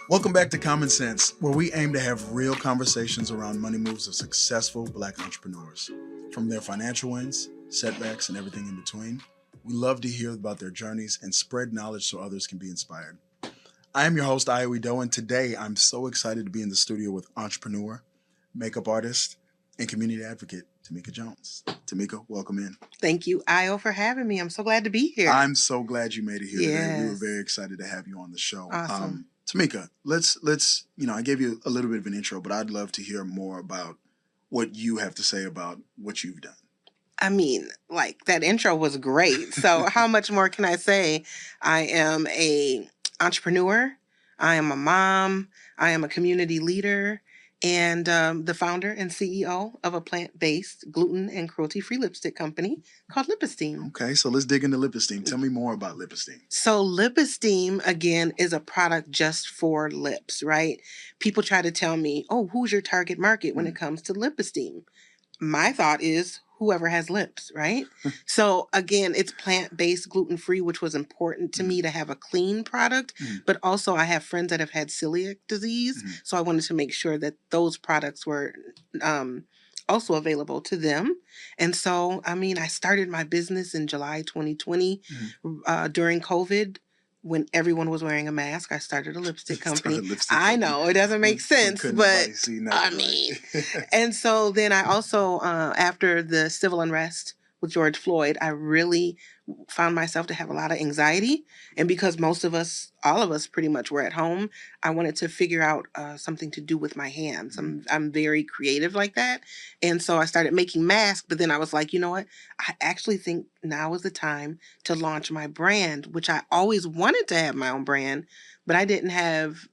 Welcome back to Common Sense, where we aim to have real conversations around money moves of successful Black entrepreneurs. From their financial wins, setbacks, and everything in between, we love to hear about their journeys and spread knowledge so others can be inspired. I am your host, Ayo Idowu, and today I'm so excited to be in the studio with entrepreneur, makeup artist, and community advocate, Tameka Jones. Tameka, welcome in. Thank you, Ayo, for having me. I'm so glad to be here. I'm so glad you made it here today. We were Yes. very excited to have you on the show. Awesome. Tameka, let's I gave you a little bit of an intro, but I'd love to hear more about what you have to say about what you've done. I mean, like that intro was great. So how much more can I say? I am a entrepreneur. I am a mom. I am a community leader and the founder and CEO of a plant-based gluten and cruelty-free lipstick company called Esteem. Okay, so let's dig into Esteem. Tell me more about Esteem. So Esteem, again, is a product just for lips, right? People try to tell me, oh, who's your target market when it comes to Esteem? My thought is whoever has lips, right? So again, it's plant-based, gluten-free, which was important to me to have a clean product. But also I have friends that have had celiac disease. So I wanted to make sure that those products were also available to them. And so, I mean, I started my business in July 2020 during COVID. When everyone was wearing a mask, I started a lipstick company. I know it doesn't make sense, but I mean, and so then I also, after the civil unrest with George Floyd, I really found myself to have a lot of anxiety. And because most of us, all of us pretty much were at home, I wanted to figure out something to do with my hands. I'm very creative like that. And so I started making masks, but then I was like, you know what? I actually think now is the time to launch my brand, which I always wanted to have my own brand, but I didn't have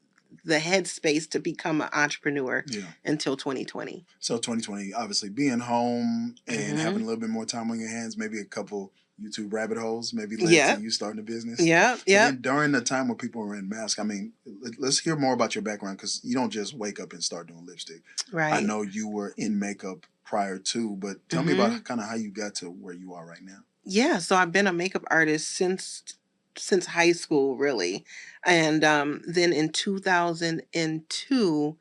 the headspace to become an entrepreneur until 2020. So 2020, obviously being home and having a little bit more time on your hands, maybe a couple YouTube rabbit holes, maybe led to you starting a business. Yeah. During the time when people were in masks, I mean, let's hear more about your background, because you don't just wake up and start doing lipstick. Right. I know you were in makeup prior to, but tell me about kind of how you got to where you are right now. Yeah, so I've been a makeup artist since high school, really. And then in 2002,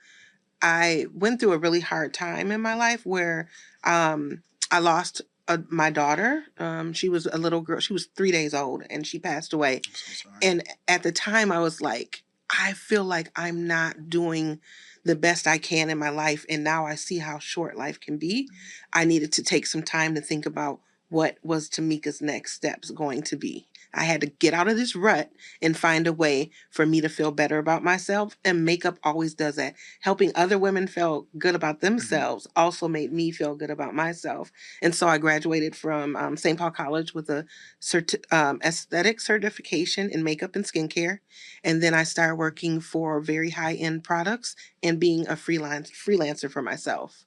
I went through a really hard time in my life where I lost my daughter. She was a little girl. She was 3 days old and she passed away. I'm so sorry. And at the time I was like, I feel like I'm not doing the best I can in my life. And now I see how short life can be. I needed to take some time to think about what was Tameka's next steps going to be. I had to get out of this rut and find a way for me to feel better about myself. And makeup always does that. Helping other women feel good about themselves also made me feel good about myself. And so I graduated from St. Paul College with a aesthetic certification in makeup and skincare. And then I started working for very high-end products and being a freelancer for myself.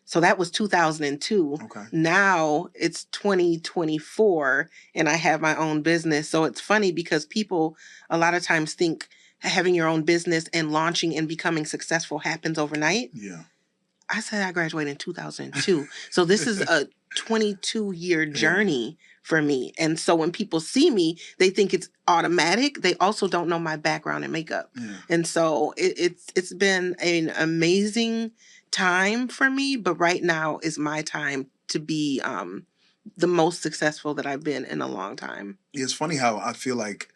So that was 2002. Okay. Now it's 2024 and I have my own business. So it's funny because people a lot of times think having your own business and launching and becoming successful happens overnight. Yeah. I said I graduated in 2002. So this is a 22-year journey for me. And so when people see me, they think it's automatic. They also don't know my background in makeup. Yeah. And so it's been an amazing time for me, but right now is my time to be the most successful that I've been in a long time. It's funny how I feel like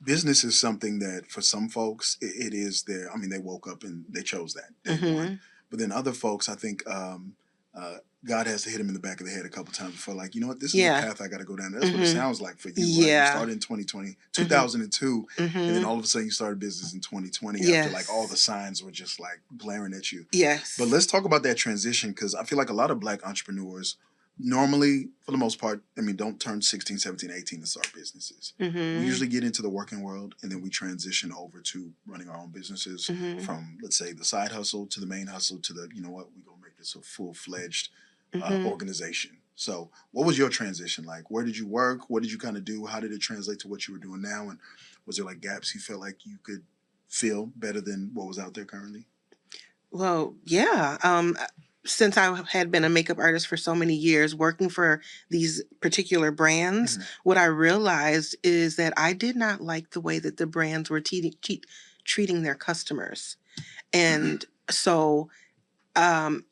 business is something that for some folks it is their, I mean, they woke up and they chose that day one. But then other folks, I think God has to hit them in the back of the head a couple times before, like, you know what, this is the path I got to go down. That's what it sounds like for you. Right? You started in 2002, and then all of a sudden you started business in 2020 after like all the signs were just like glaring at you. Yes. But let's talk about that transition, because I feel like a lot of Black entrepreneurs normally, for the most part, I mean, don't turn 16, 17, 18 to start businesses. We usually get into the working world and then we transition over to running our own businesses from, let's say, the side hustle to the main hustle to the, you know what, we're going to make this a full-fledged organization. So what was your transition like? Where did you work? What did you kind of do? How did it translate to what you were doing now? And was there like gaps you felt like you could fill better than what was out there currently? Well, yeah. Since I had been a makeup artist for so many years, working for these particular brands, what I realized is that I did not like the way that the brands were treating their customers. And so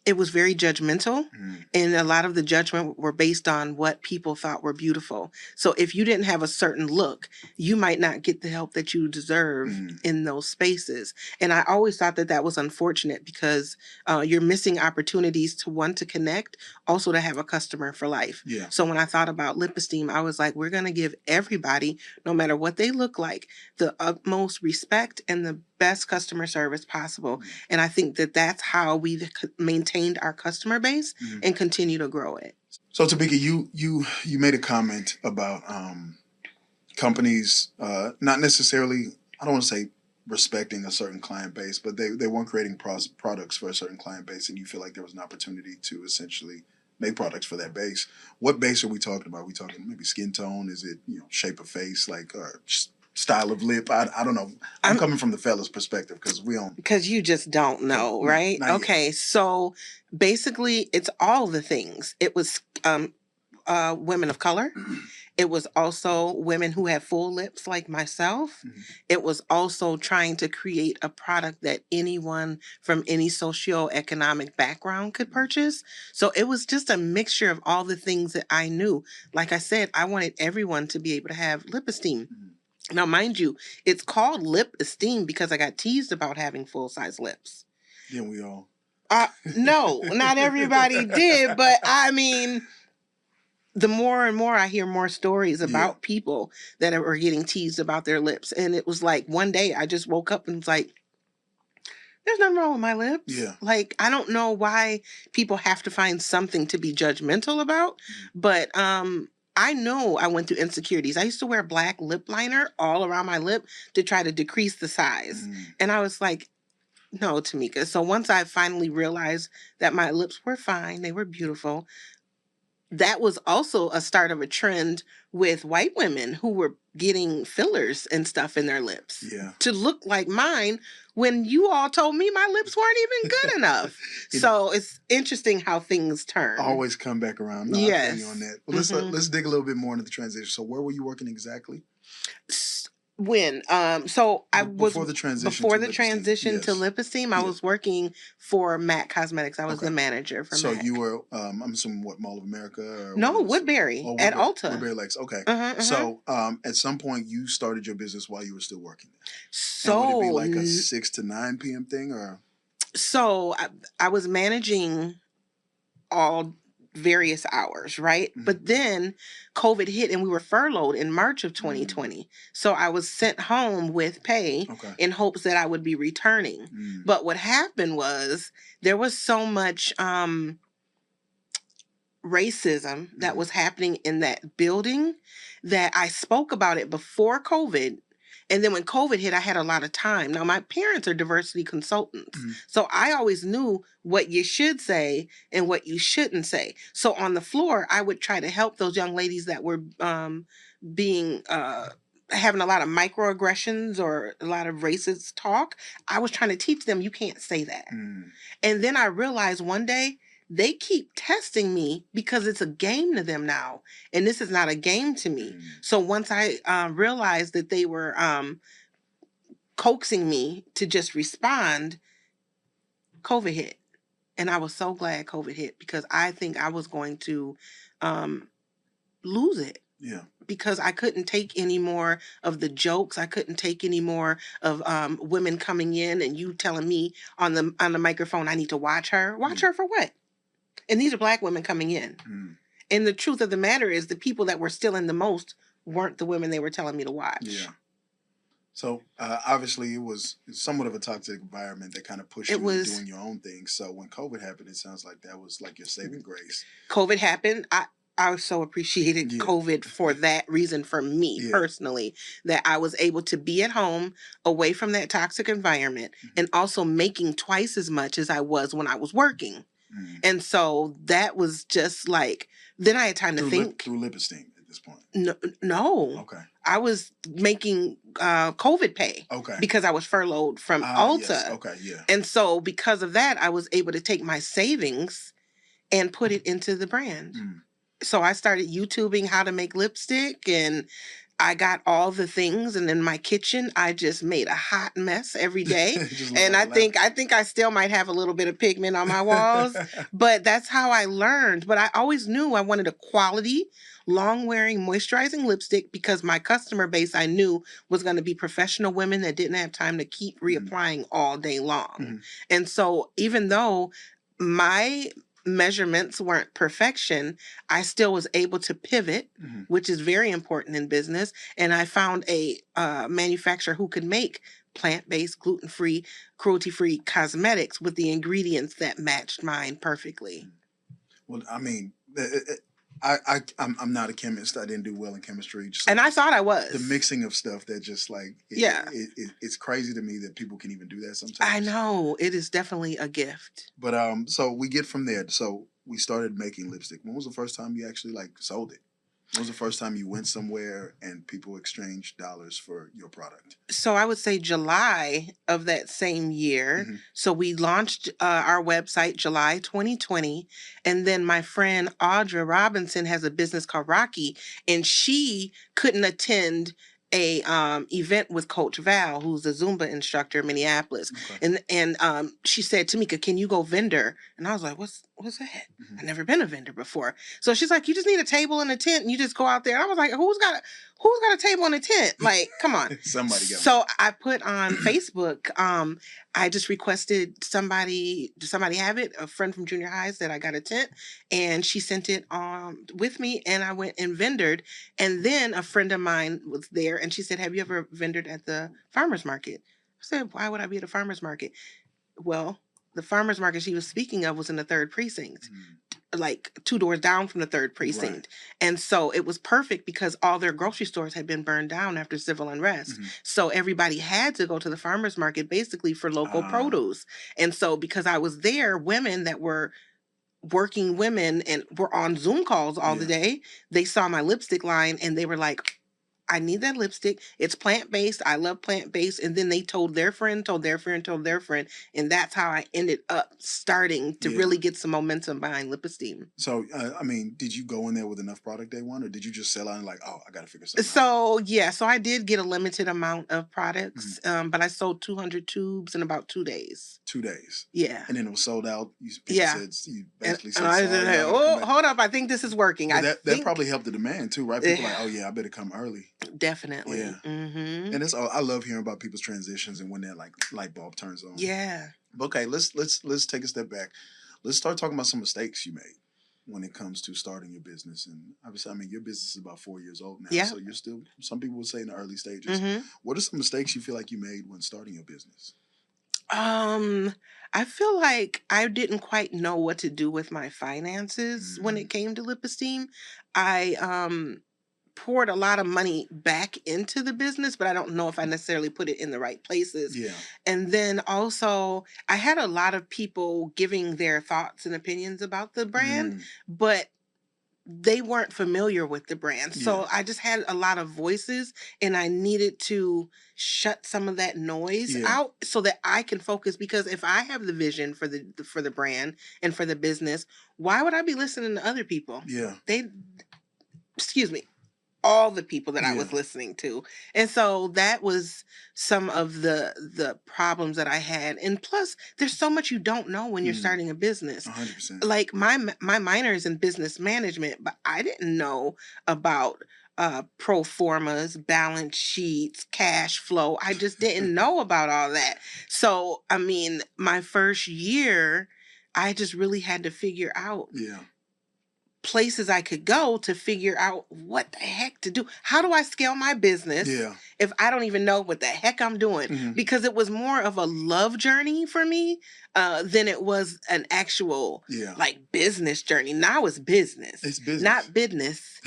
it was very judgmental, and a lot of the judgment were based on what people thought were beautiful. So if you didn't have a certain look, you might not get the help that you deserve in those spaces. And I always thought that that was unfortunate, because you're missing opportunities to, one, to connect, also to have a customer for life. Yeah. So when I thought about Lip Esteem, I was like, we're going to give everybody, no matter what they look like, the utmost respect and the best customer service possible. And I think that that's how we've maintained our customer base and continue to grow it. So Tameka, you made a comment about companies not necessarily, I don't want to say respecting a certain client base, but they weren't creating products for a certain client base, and you feel like there was an opportunity to essentially make products for that base. What base are we talking about? Are we talking maybe skin tone? Is it, shape of face, like style of lip? I don't know. I'm coming from the fella's perspective, because we don't. Because you just don't know, right? Okay, yet. So basically, it's all the things. It was women of color. It was also women who had full lips like myself. It was also trying to create a product that anyone from any socioeconomic background could purchase. So it was just a mixture of all the things that I knew. Like I said, I wanted everyone to be able to have lip esteem. Now, mind you, it's called Lip Esteem because I got teased about having full-size lips. Yeah, we all. No, not everybody did, but I mean, the more and more I hear more stories about people that are getting teased about their lips. And it was like one day I just woke up and was like, there's nothing wrong with my lips. Yeah. Like, I don't know why people have to find something to be judgmental about, but I know I went through insecurities. I used to wear black lip liner all around my lip to try to decrease the size. And I was like, no, Tameka. So once I finally realized that my lips were fine, they were beautiful, that was also a start of a trend with white women who were getting fillers and stuff in their lips to look like mine, when you all told me my lips weren't even good enough. So it's interesting how things turn. Always come back around. No, yes. I feel you on that. Well, let's dig a little bit more into the transition. So where were you working exactly? When so I was before the transition to Lip Esteem, I was working for MAC Cosmetics. I was the manager for MAC. So you were I'm assuming what, Mall of America? Or no, Woodbury at Ulta. Woodbury Lakes. Okay. So at some point you started your business while you were still working there. So and would it be like a 6 to 9 p.m. thing, or? So I was managing all various hours, right? But then COVID hit and we were furloughed in March of 2020. So I was sent home with pay in hopes that I would be returning. But what happened was there was so much racism that was happening in that building that I spoke about it before COVID. And then when COVID hit, I had a lot of time. Now, my parents are diversity consultants. So I always knew what you should say and what you shouldn't say. So on the floor, I would try to help those young ladies that were having a lot of microaggressions or a lot of racist talk. I was trying to teach them, you can't say that. And then I realized one day, they keep testing me because it's a game to them now. And this is not a game to me. So once I realized that they were coaxing me to just respond, COVID hit. And I was so glad COVID hit, because I think I was going to lose it. Yeah. Because I couldn't take any more of the jokes. I couldn't take any more of women coming in and you telling me on the microphone, I need to watch her. Watch her for what? And these are Black women coming in. And the truth of the matter is the people that were stealing the most weren't the women they were telling me to watch. Yeah. So obviously it was somewhat of a toxic environment that kind of pushed you into doing your own thing. So when COVID happened, it sounds like that was like your saving grace. COVID happened. I so appreciated COVID for that reason, for me personally, that I was able to be at home away from that toxic environment and also making twice as much as I was when I was working. And so that was just like, then I had time to think. Through Lip Esteem at this point? No. Okay. I was making COVID pay. Okay. Because I was furloughed from Ulta. Yes. Okay, yeah. And so because of that, I was able to take my savings and put it into the brand. So I started YouTubing how to make lipstick, and I got all the things, and in my kitchen, I just made a hot mess every day. It just looked And like a I think I still might have a little bit of pigment on my walls, but that's how I learned. But I always knew I wanted a quality, long-wearing, moisturizing lipstick because my customer base I knew was going to be professional women that didn't have time to keep reapplying all day long. Mm-hmm. And so even though my measurements weren't perfection, I still was able to pivot, Mm-hmm. which is very important in business. And I found a manufacturer who could make plant-based, gluten-free, cruelty-free cosmetics with the ingredients that matched mine perfectly. Well, I mean, I'm not a chemist. I didn't do well in chemistry. Just And I thought I was. the mixing of stuff that just like it's crazy to me that people can even do that sometimes. I know, it is definitely a gift. But so we get from there. So we started making lipstick. When was the first time you actually like sold it? When was the first time you went somewhere and people exchanged dollars for your product? So I would say July of that same year. Mm-hmm. So we launched our website July 2020. And then my friend Audra Robinson has a business called Rocky, and she couldn't attend a event with Coach Val, who's a Zumba instructor in Minneapolis. Okay. And she said, Tameka, can you go vendor? And I was like, what's that? Mm-hmm. I've never been a vendor before. So she's like, you just need a table and a tent and you just go out there. And I was like, who's got a table and a tent? Like, come on. Somebody got So I put on Facebook, I just requested somebody have it. A friend from junior high said I got a tent, and she sent it with me, and I went and vendored. And then a friend of mine was there, and she said, have you ever vendored at the farmer's market? I said, why would I be at a farmer's market? Well, the farmer's market she was speaking of was in the 3rd precinct. Like 2 doors down from the 3rd precinct. Right. And so it was perfect because all their grocery stores had been burned down after civil unrest. Mm-hmm. So everybody had to go to the farmer's market basically for local produce. And so because I was there, women that were working women and were on Zoom calls all the day, they saw my lipstick line and they were like, I need that lipstick. It's plant-based. I love plant-based. And then they told their friend, told their friend, told their friend. And that's how I ended up starting to really get some momentum behind Lip Esteem. So, I mean, did you go in there with enough product day one, or did you just sell out and like, oh, I got to figure something out? So I did get a limited amount of products, but I sold 200 tubes in about 2 days. 2 days? Yeah. And then it was sold out? You basically said, I said, hold up, I think this is working. That probably helped the demand too, right? People like, oh yeah, I better come early. Definitely. Yeah. Mm-hmm. And I love hearing about people's transitions and when that like light bulb turns on. Yeah. But okay, let's take a step back. Let's start talking about some mistakes you made when it comes to starting your business. And obviously, I mean, your business is about 4 years old now. Yeah. So you're still, some people would say, in the early stages. Mm-hmm. What are some mistakes you feel like you made when starting your business? I feel like I didn't quite know what to do with my finances when it came to Lip Esteem. I poured a lot of money back into the business, but I don't know if I necessarily put it in the right places. Yeah. And then also, I had a lot of people giving their thoughts and opinions about the brand, but they weren't familiar with the brand. So I just had a lot of voices, and I needed to shut some of that noise out so that I can focus. Because if I have the vision for the brand and for the business, why would I be listening to other people? Yeah. All the people that I was listening to. And so that was some of the problems that I had. And plus, there's so much you don't know when you're starting a business. 100%. Like my minor is in business management, but I didn't know about pro formas, balance sheets, cash flow. I just didn't know about all that. So, I mean, my first year, I just really had to figure out places I could go to figure out what the heck to do. How do I scale my business if I don't even know what the heck I'm doing? Because it was more of a love journey for me than it was an actual like business journey. Now it's business. It's business. Not business.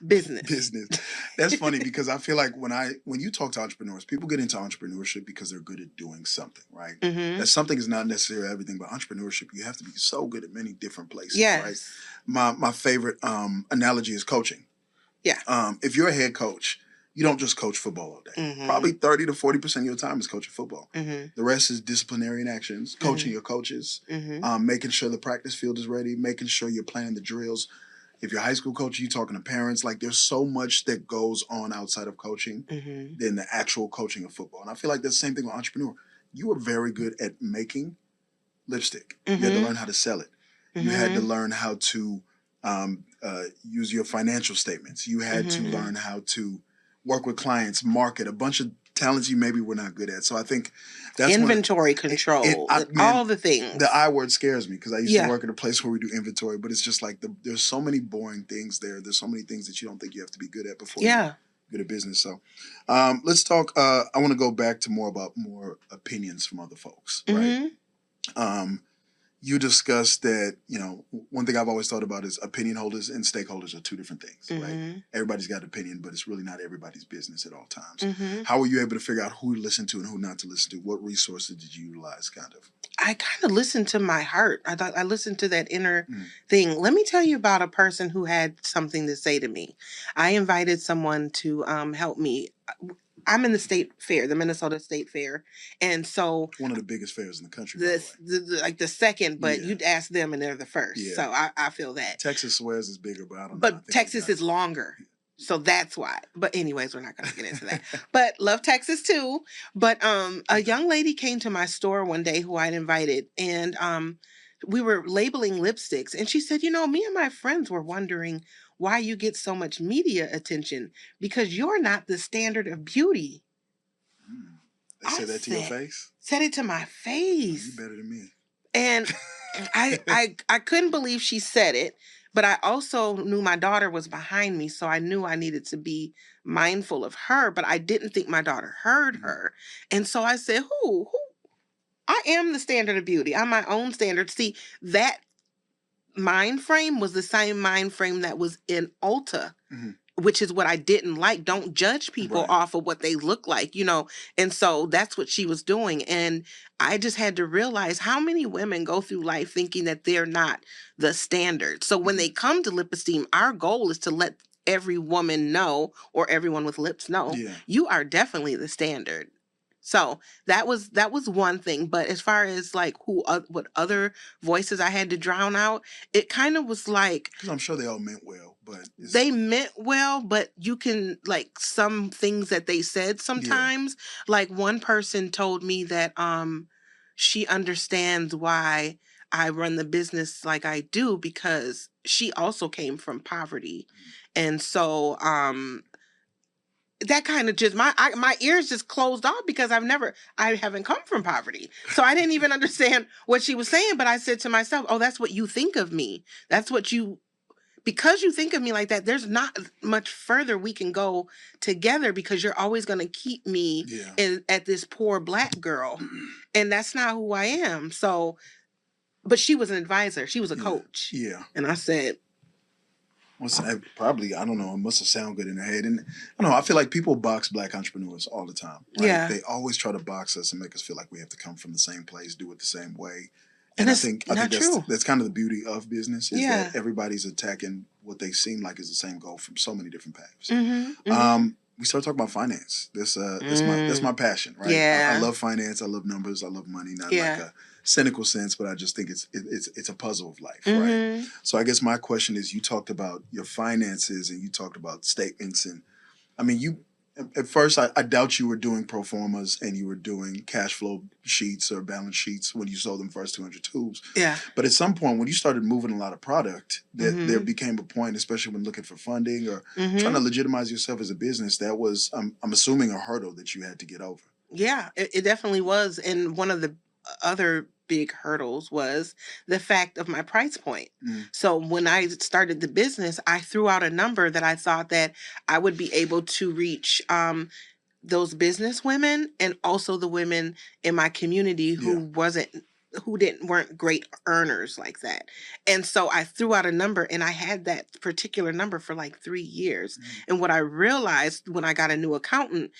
Business. Business. That's funny because I feel like when you talk to entrepreneurs, people get into entrepreneurship because they're good at doing something, right? That something is not necessarily everything, but entrepreneurship, you have to be so good at many different places, right? My favorite analogy is coaching. Yeah. If you're a head coach, you don't just coach football all day. Probably 30 to 40% of your time is coaching football. The rest is disciplinary actions, coaching your coaches, making sure the practice field is ready, making sure you're planning the drills. if you're a high school coach, you talking to parents. Like there's so much that goes on outside of coaching than the actual coaching of football. And I feel like that's the same thing with entrepreneur. You were very good at making lipstick. You had to learn how to sell it. You had to learn how to use your financial statements. You had to learn how to work with clients, market, a bunch of talents you maybe were not good at. So I think that's inventory control, all the things. The I word scares me because I used to work at a place where we do inventory, but it's just like there's so many boring things there. There's so many things that you don't think you have to be good at before you're good at business. So let's talk. I want to go back to more opinions from other folks, right? You discussed that, one thing I've always thought about is opinion holders and stakeholders are two different things, right? Everybody's got an opinion, but it's really not everybody's business at all times. How were you able to figure out who to listen to and who not to listen to? What resources did you utilize, kind of? I kind of listened to my heart. I listened to that inner thing. Let me tell you about a person who had something to say to me. I invited someone to help me. I'm in the state fair, the Minnesota State Fair. And so one of the biggest fairs in the country, like the second, but you'd ask them and they're the first. Yeah. So I feel that. Texas swears is bigger, but I don't know. But Texas is longer. So that's why. But anyways, we're not going to get into that. But love Texas too. But a young lady came to my store one day who I'd invited, and we were labeling lipsticks. And she said, me and my friends were wondering why you get so much media attention, because you're not the standard of beauty. They said that to your face? Said it to my face. Oh, you better than me. And I couldn't believe she said it, but I also knew my daughter was behind me, so I knew I needed to be mindful of her, but I didn't think my daughter heard her. And so I said, who? I am the standard of beauty. I'm my own standard. See, that mind frame was the same mind frame that was in Ulta, which is what I didn't like. Don't judge people off of what they look like, And so that's what she was doing. And I just had to realize how many women go through life thinking that they're not the standard. So when they come to Lip Esteem, our goal is to let every woman know, or everyone with lips know, you are definitely the standard. So that was one thing. But as far as like what other voices I had to drown out, it kind of was like, because I'm sure they all meant well, but they meant well, but you can, like, some things that they said sometimes, like one person told me that she understands why I run the business like I do, because she also came from poverty. And so that kind of just my ears just closed off, because I haven't come from poverty. So I didn't even understand what she was saying, but I said to myself, oh, that's what you think of me. That's what because you think of me like that, there's not much further we can go together, because you're always going to keep me at this poor Black girl. And that's not who I am. So, but she was an advisor. She was a coach. Yeah. And I said, probably, I don't know, it must have sounded good in her head. And I don't know, I feel like people box Black entrepreneurs all the time. Right? Yeah. They always try to box us and make us feel like we have to come from the same place, do it the same way. And I think that's kind of the beauty of business, is that everybody's attacking what they seem like is the same goal from so many different paths. We started talking about finance. That's my passion, right? Yeah. I love finance. I love numbers. I love money. Not like a cynical sense, but I just think it's a puzzle of life, right? So I guess my question is, you talked about your finances and you talked about statements, and I mean, at first, I doubt you were doing pro formas and you were doing cash flow sheets or balance sheets when you sold them first 200 tubes. Yeah. But at some point, when you started moving a lot of product, there became a point, especially when looking for funding or trying to legitimize yourself as a business, that was, I'm assuming, a hurdle that you had to get over. Yeah, it definitely was. And one of the other big hurdles was the fact of my price point. So when I started the business, I threw out a number that I thought that I would be able to reach those business women, and also the women in my community who weren't great earners like that. And so I threw out a number, and I had that particular number for like 3 years. And what I realized when I got a new accountant,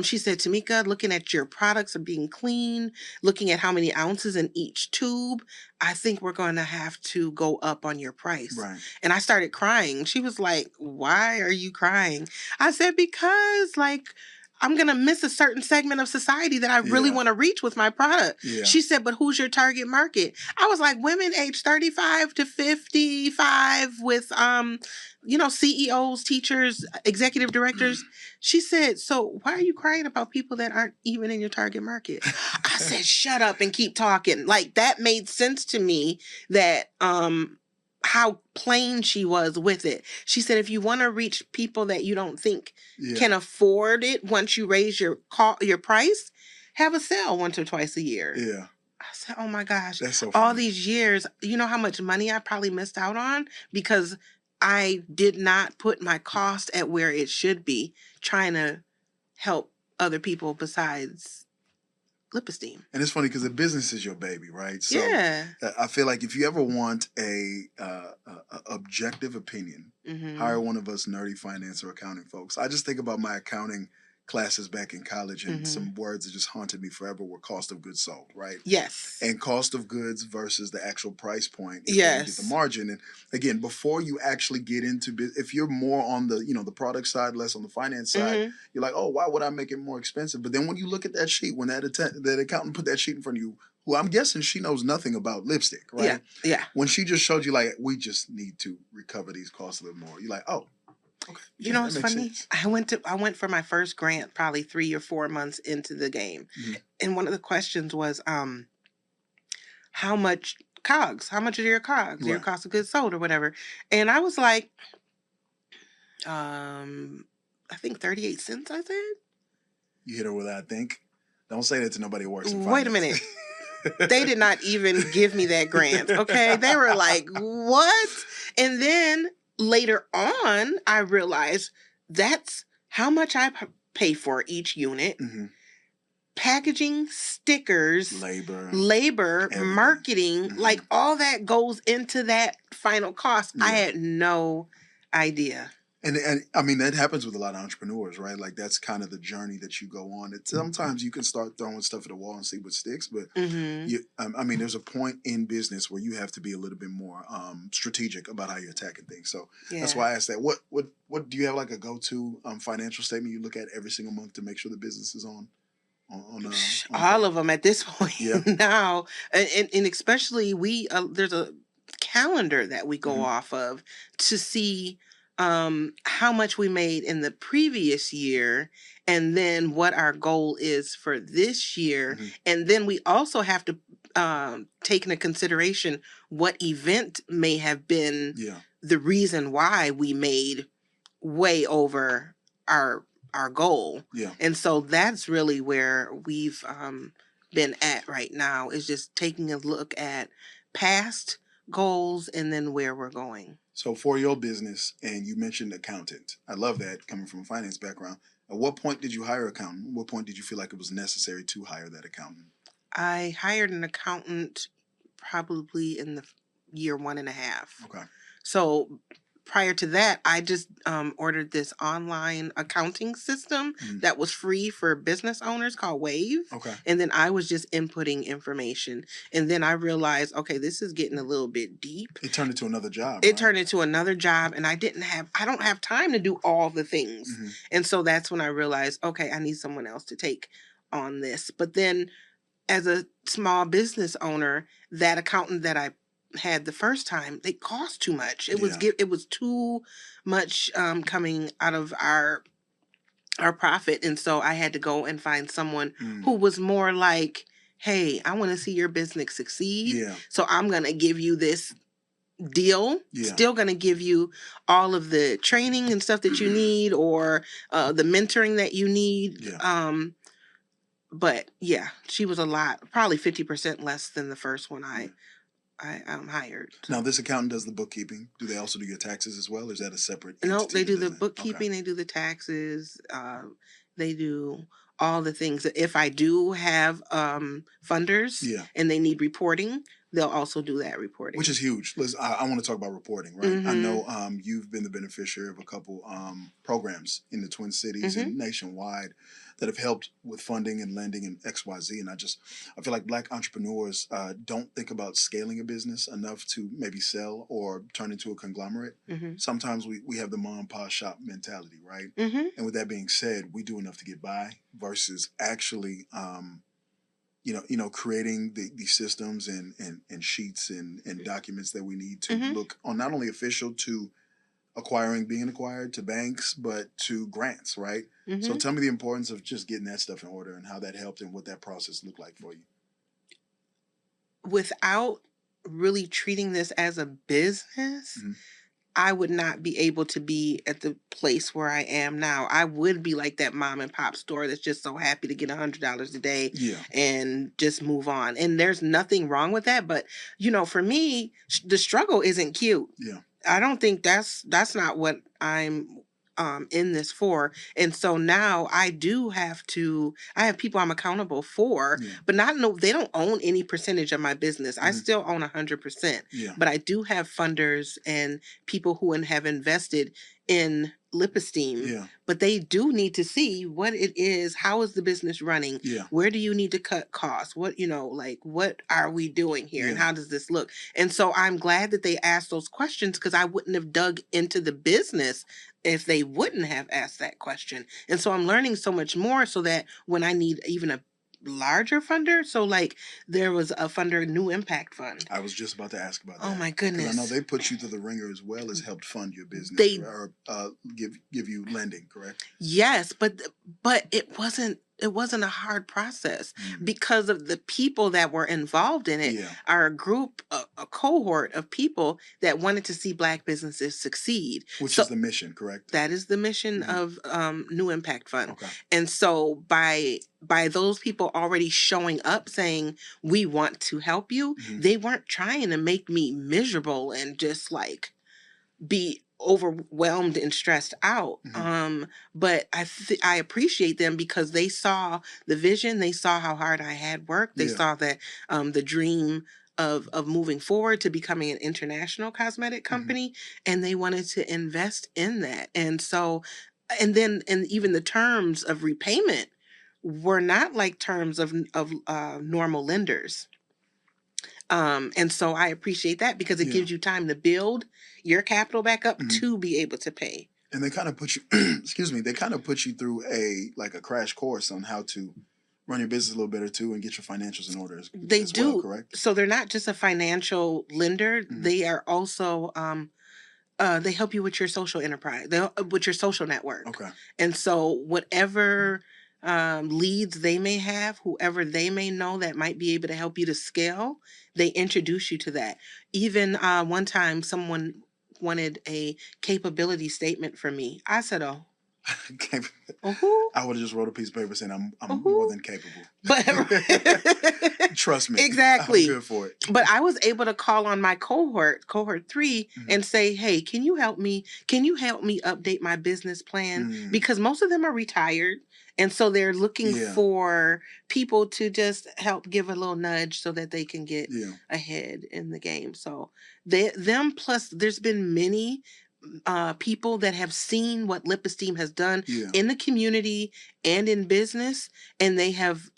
she said, Tameka, looking at your products are being clean, looking at how many ounces in each tube, I think we're going to have to go up on your price. Right. And I started crying. She was like, why are you crying? I said, because I'm going to miss a certain segment of society that I really want to reach with my product. Yeah. She said, but who's your target market? I was like, women age 35 to 55 with, CEOs, teachers, executive directors. She said, so why are you crying about people that aren't even in your target market? I said, shut up and keep talking. Like, that made sense to me that, how plain she was with it. She said, if you want to reach people that you don't think can afford it once you raise your price, have a sale once or twice a year. Yeah. I said, oh my gosh. That's so funny. All these years, you know how much money I probably missed out on because I did not put my cost at where it should be trying to help other people besides Lip Esteem. And it's funny because the business is your baby, right? So yeah. I feel like if you ever want a objective opinion, hire one of us nerdy finance or accounting folks. I just think about my accounting classes back in college, and some words that just haunted me forever were cost of goods sold, right? Yes. And cost of goods versus the actual price point. Yes. You get the margin. And again, before you actually get into if you're more on the the product side, less on the finance side, you're like, oh, why would I make it more expensive? But then when you look at that sheet, when that accountant put that sheet in front of you, who I'm guessing she knows nothing about lipstick, right? Yeah. Yeah. When she just showed you, like, we just need to recover these costs a little more, you're like, oh. Okay. You know what's funny? Sense. I went for my first grant probably 3 or 4 months into the game. And one of the questions was, how much COGS? How much are your COGS? Your cost of goods sold or whatever. And I was like, I think 38 cents, I said. You hit her with I think. Don't say that to nobody who works in finance. Wait a minute. They did not even give me that grant, okay? They were like, what? And then later on, I realized that's how much I pay for each unit. Packaging, stickers, labor, everything. Marketing, like all that goes into that final cost. I had no idea. And I mean, that happens with a lot of entrepreneurs, right? Like, that's kind of the journey that you go on. Sometimes you can start throwing stuff at the wall and see what sticks, but I mean, there's a point in business where you have to be a little bit more strategic about how you're attacking things. So that's why I asked that. What do you have, like a go-to financial statement you look at every single month to make sure the business is on all of them at this point now, and especially there's a calendar that we go off of to see how much we made in the previous year and then what our goal is for this year. And then we also have to take into consideration what event may have been the reason why we made way over our goal. And so that's really where we've been at right now, is just taking a look at past goals and then where we're going. So for your business, and you mentioned accountant. I love that, coming from a finance background. At what point did you hire an accountant? At what point did you feel like it was necessary to hire that accountant? I hired an accountant probably in the year 1.5. Okay. So prior to that, I just ordered this online accounting system that was free for business owners called Wave. Okay. And then I was just inputting information. And then I realized, okay, this is getting a little bit deep. It turned into another job. It turned into another job, and I don't have time to do all the things. And so that's when I realized, okay, I need someone else to take on this. But then as a small business owner, that accountant that I had the first time, they cost too much. It was too much coming out of our profit, and so I had to go and find someone who was more like, hey, I want to see your business succeed, so I'm gonna give you this deal, still gonna give you all of the training and stuff that you need, or the mentoring that you need. But yeah, she was a lot, probably 50% less than the first one I hired. Now, this accountant does the bookkeeping. Do they also do your taxes as well, or is that a separate entity? No, they do the bookkeeping. They do the taxes. They do all the things. If I do have funders and they need reporting, they'll also do that reporting. Which is huge. Listen, I want to talk about reporting, right? I know you've been the beneficiary of a couple programs in the Twin Cities and nationwide that have helped with funding and lending and XYZ. And I feel like Black entrepreneurs don't think about scaling a business enough to maybe sell or turn into a conglomerate. Mm-hmm. Sometimes we have the mom and pop shop mentality, right? Mm-hmm. And with that being said, we do enough to get by versus actually, creating the systems and sheets and documents that we need to Mm-hmm. look on not only official to being acquired to banks, but to grants, right? Mm-hmm. So tell me the importance of just getting that stuff in order and how that helped and what that process looked like for you. Without really treating this as a business, Mm-hmm. I would not be able to be at the place where I am now. I would be like that mom and pop store that's just so happy to get $100 a day Yeah. and just move on. And there's nothing wrong with that. But, for me, the struggle isn't cute. Yeah. I don't think that's not what I'm in this for. And so now I have people I'm accountable for, Yeah. but they don't own any percentage of my business. I Mm-hmm. still own 100%. Yeah. But I do have funders and people who have invested in Lip Esteem. Yeah. But they do need to see what it is. How is the business running? Yeah. Where do you need to cut costs? What what are we doing here? And Yeah. how does this look? And so I'm glad that they asked those questions, because I wouldn't have dug into the business if they wouldn't have asked that question. And so I'm learning so much more, so that when I need even a larger funder, so like there was a funder, New Impact Fund. I was just about to ask about that. Oh my Because I know goodness. they put you through the ringer as well as helped fund your business, They- or give you lending, correct? Yes, but it wasn't a hard process, Mm. because of the people that were involved in it. Yeah. Are a group, a cohort of people that wanted to see Black businesses succeed. Which So is the mission, correct? that is the mission Mhm. of New Impact Fund. Okay. And so by those people already showing up saying, we want to help you, Mhm. they weren't trying to make me miserable and just like be overwhelmed and stressed out. Mhm. But I appreciate them, because they saw the vision, they saw how hard I had worked, they Yeah. saw that the dream of moving forward to becoming an international cosmetic company, and they wanted to invest in that. And so, and even the terms of repayment were not like terms of normal lenders. And so I appreciate that, because it Yeah. gives you time to build your capital back up Mhm. to be able to pay. And they kind of put you, excuse me, they kind of put you through a crash course on how to run your business a little better too and get your financials in order as They as do. well, correct? So they're not just a financial lender. Mhm. They are also they help you with your social enterprise, with your social network. Okay. And so whatever leads they may have, whoever they may know that might be able to help you to scale, they introduce you to that. Even one time someone wanted a capability statement from me. I said, oh, I would have just wrote a piece of paper saying I'm more than capable. But Trust me. Exactly. I'm good for it. But I was able to call on my cohort 3, Mhm. and say, hey, can you help me? Can you help me update my business plan? Mm. Because most of them are retired. And so they're looking Yeah. for people to just help give a little nudge so that they can get Yeah. ahead in the game. So them plus there's been many people that have seen what Lip Esteem has done Yeah. in the community and in business, and they have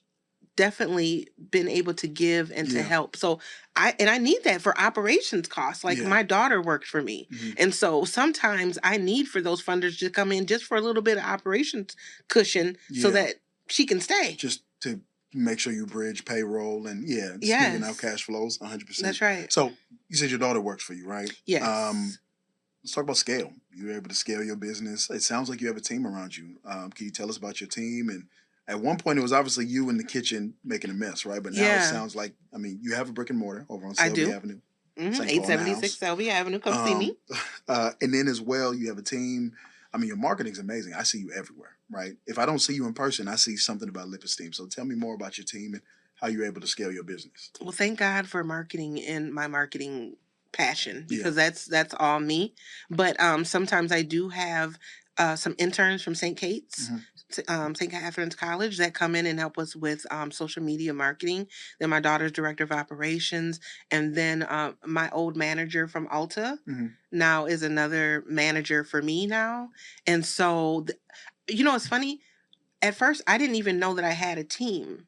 definitely been able to give and to Yeah. help. So I need that for operations costs. Like Yeah. my daughter worked for me. Mhm. And so sometimes I need for those funders to come in just for a little bit of operations cushion so Yeah. that she can stay. Just to make sure you bridge payroll and smoothing out Yes. cash flows 100%. That's right. So you said your daughter works for you, right? Yes. Let's talk about scale. You were able to scale your business. It sounds like you have a team around you. Can you tell us about your team? And at one point, it was obviously you in the kitchen making a mess, right? But now it Yeah. sounds like, you have a brick and mortar over on I Selby do. Avenue. Mhm. St. Paul in the 876 house. Selby Avenue. Come see me. And then as well, you have a team. Your marketing's amazing. I see you everywhere, right? If I don't see you in person, I see something about Lip Esteem. So tell me more about your team and how you're able to scale your business. Well, thank God for marketing and my marketing passion, Yeah. because that's all me. But sometimes I do have some interns from St. Kate's, St. Catherine's College, that come in and help us with social media marketing. Then my daughter's director of operations, and then my old manager from Ulta Mhm. now is another manager for me now. And so, it's funny. at first, I didn't even know that I had a team.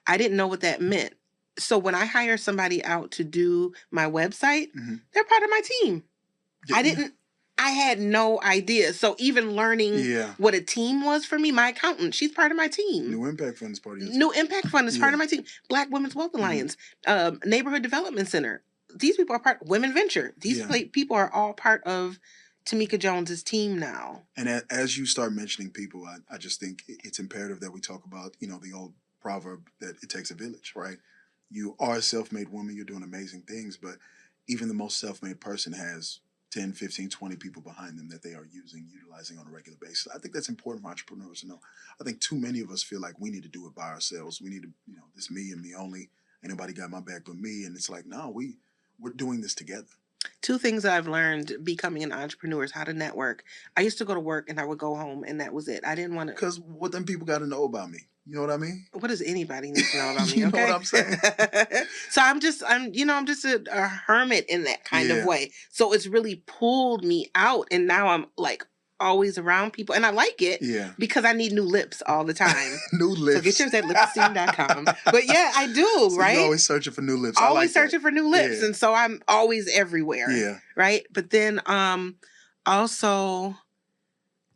I didn't know what that meant. So when I hire somebody out to do my website, they're part of my team. I had no idea. So even learning what a team was for me, my accountant, she's part of my team. New Impact Fund is part of your team. New Impact Fund is part of my team. Black Women's Wealth Alliance, Neighborhood Development Center. These people are part of Women Venture. These people are all part of Tameka Jones's team now. And as you start mentioning people, I just think it's imperative that we talk about, the old proverb that it takes a village, right? You are a self-made woman. You're doing amazing things, but even the most self-made person has 10, 15, 20 people behind them that they are utilizing on a regular basis. I think that's important for entrepreneurs to know. I think too many of us feel like we need to do it by ourselves. We need to, this me and me only. Ain't nobody got my back but me. And it's like, no, we're doing this together. Two things that I've learned becoming an entrepreneur is how to network. I used to go to work and I would go home and that was it. I didn't want to. Because what them people got to know about me? You know what I mean? What does anybody need to know about me? You know what I'm saying? So I'm just a hermit in that kind of way. So it's really pulled me out, and now I'm like always around people, and I like it because I need new lips all the time. New lips. So get yours at lipesteem.com. But yeah, I do, so right? You're always searching for new lips. Always searching for new lips, and so I'm always everywhere. Yeah. Right? But then also,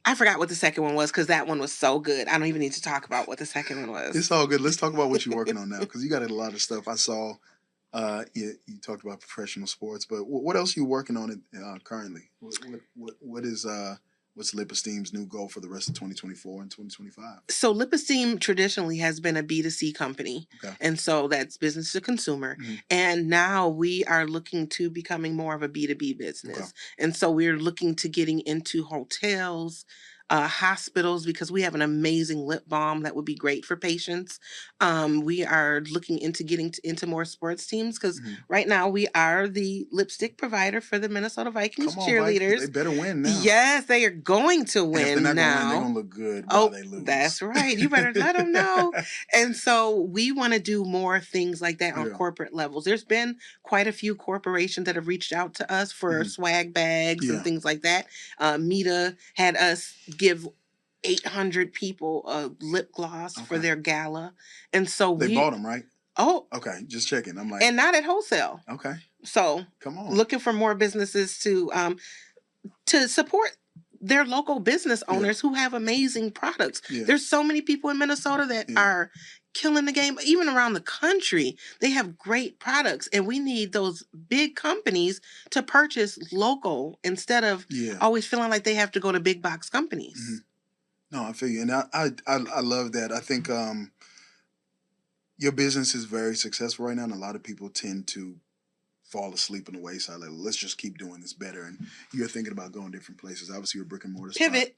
I forgot what the second one was because that one was so good. I don't even need to talk about what the second one was. It's all good. Let's talk about what you're working on now because you got a lot of stuff. I saw you talked about professional sports, but what else are you working on currently? What's Lip Esteem's new goal for the rest of 2024 and 2025? So Lip Esteem traditionally has been a B2C company. Okay. And so that's business to consumer. And now we are looking to becoming more of a B2B business. Okay. And so we're looking to getting into hotels, hospitals, because we have an amazing lip balm that would be great for patients. We are looking into getting into more sports teams because right now we are the lipstick provider for the Minnesota Vikings cheerleaders. They better win now. Yes, they are going to win. And if they're not now. Gonna win, they're going to look good while they lose. That's right. You better let them know. And so we want to do more things like that on corporate levels. There's been quite a few corporations that have reached out to us for swag bags and things like that. Meta had us give 800 people a lip gloss for their gala. And so they bought them, right? Oh. Okay, just checking. I'm like. And not at wholesale. Okay. So come on. Looking for more businesses to support their local business owners who have amazing products. Yeah. There's so many people in Minnesota that are killing the game. Even around the country, they have great products, and we need those big companies to purchase local instead of always feeling like they have to go to big box companies. No, I feel you, and I love that. I think your business is very successful right now, and a lot of people tend to fall asleep on the wayside. Like, let's just keep doing this better. And you're thinking about going different places. Obviously, you're a brick and mortar pivot.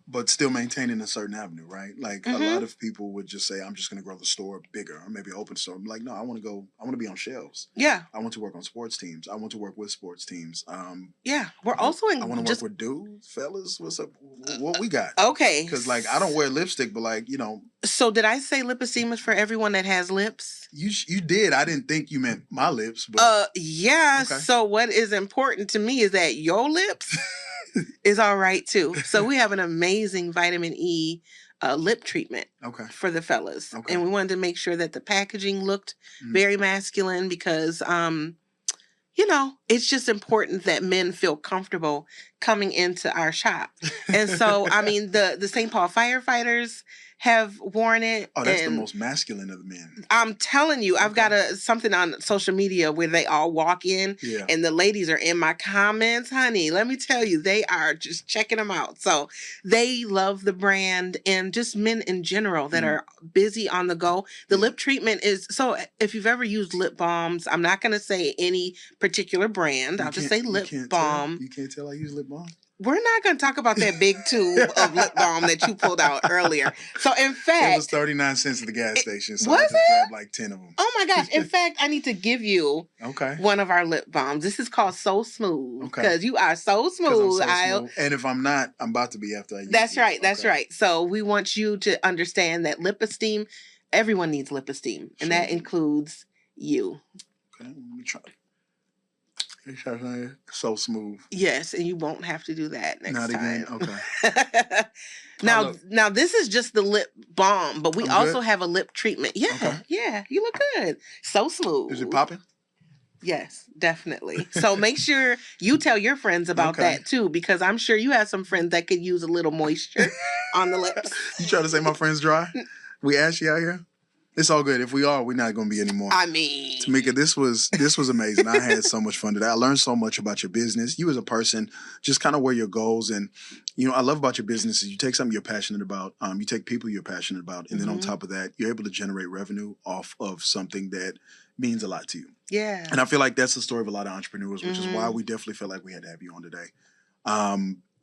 But still maintaining a certain avenue, right? Like a lot of people would just say, I'm just going to grow the store bigger or maybe open a store. I'm like, no, I want to be on shelves. Yeah. I want to work on sports teams. I want to work with sports teams. We're also in. I want to work with dudes, fellas. What's up? What we got? Okay. Because like, I don't wear lipstick, but like, So did I say lip esteem is for everyone that has lips? You did. I didn't think you meant my lips. But yeah. Okay. So what is important to me is that your lips is all right too. So we have an amazing vitamin E lip treatment for the fellas. Okay. And we wanted to make sure that the packaging looked very masculine because, it's just important that men feel comfortable coming into our shop. And so, I mean, the St. Paul firefighters have worn it. Oh, that's the most masculine of the men. I'm telling you, I've got something on social media where they all walk in and the ladies are in my comments. Honey, let me tell you, they are just checking them out. So they love the brand, and just men in general that are busy on the go. The lip treatment is, so if you've ever used lip balms, I'm not going to say any particular brand. I'll just say lip balm. You can't tell I use lip balm? We're not going to talk about that big tube of lip balm that you pulled out earlier. So, in fact... It was 39 cents at the gas station, so I just grabbed like 10 of them. Oh my gosh. In fact, I need to give you one of our lip balms. This is called So Smooth. Because you are so smooth, Ayo. And if I'm not, I'm about to be after I use That's right. That's right. So, we want you to understand that lip esteem, everyone needs lip esteem. And that includes you. Okay, let me try. So smooth. Yes, and you won't have to do that next Not time. again. Okay. Now this is just the lip balm, but we I'm also good? have a lip treatment. Yeah, Okay. yeah, you look good. So smooth. Is it popping? Yes, definitely. So make sure you tell your friends about Okay. that too, because I'm sure you have some friends that could use a little moisture on the lips. You try to say my friend's dry? We ashy out here? It's all good. If we are, we're not going to be anymore. I mean, Tameka, this was amazing. I had so much fun today. I learned so much about your business. You as a person, just kind of where your goals and, I love about your business is you take something you're passionate about. You take people you're passionate about. And then on top of that, you're able to generate revenue off of something that means a lot to you. Yeah. And I feel like that's the story of a lot of entrepreneurs, which is why we definitely felt like we had to have you on today.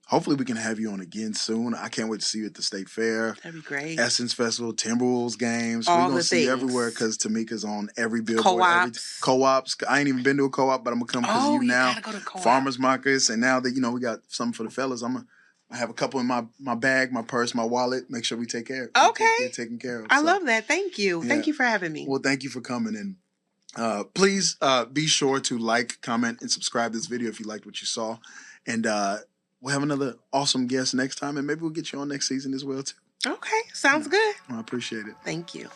Hopefully we can have you on again soon. I can't wait to see you at the State Fair. That'd be great. Essence Festival, Timberwolves games. All We're going the to see you everywhere things. because Tameka's on every billboard. Co-ops. Co-ops. I ain't even been to a co-op, but I'm going to come because of you now. Gotta go to co-op. Farmers markets. And now that, we got something for the fellas, I have a couple in my bag, my purse, my wallet. Make sure we take care of it. Okay. Get taken care of. I love that. Thank you. Yeah. Thank you for having me. Well, thank you for coming in. Please be sure to like, comment, and subscribe to this video if you liked what you saw. And we'll have another awesome guest next time, and maybe we'll get you on next season as well, too. Okay. Sounds good. I appreciate it. Thank you.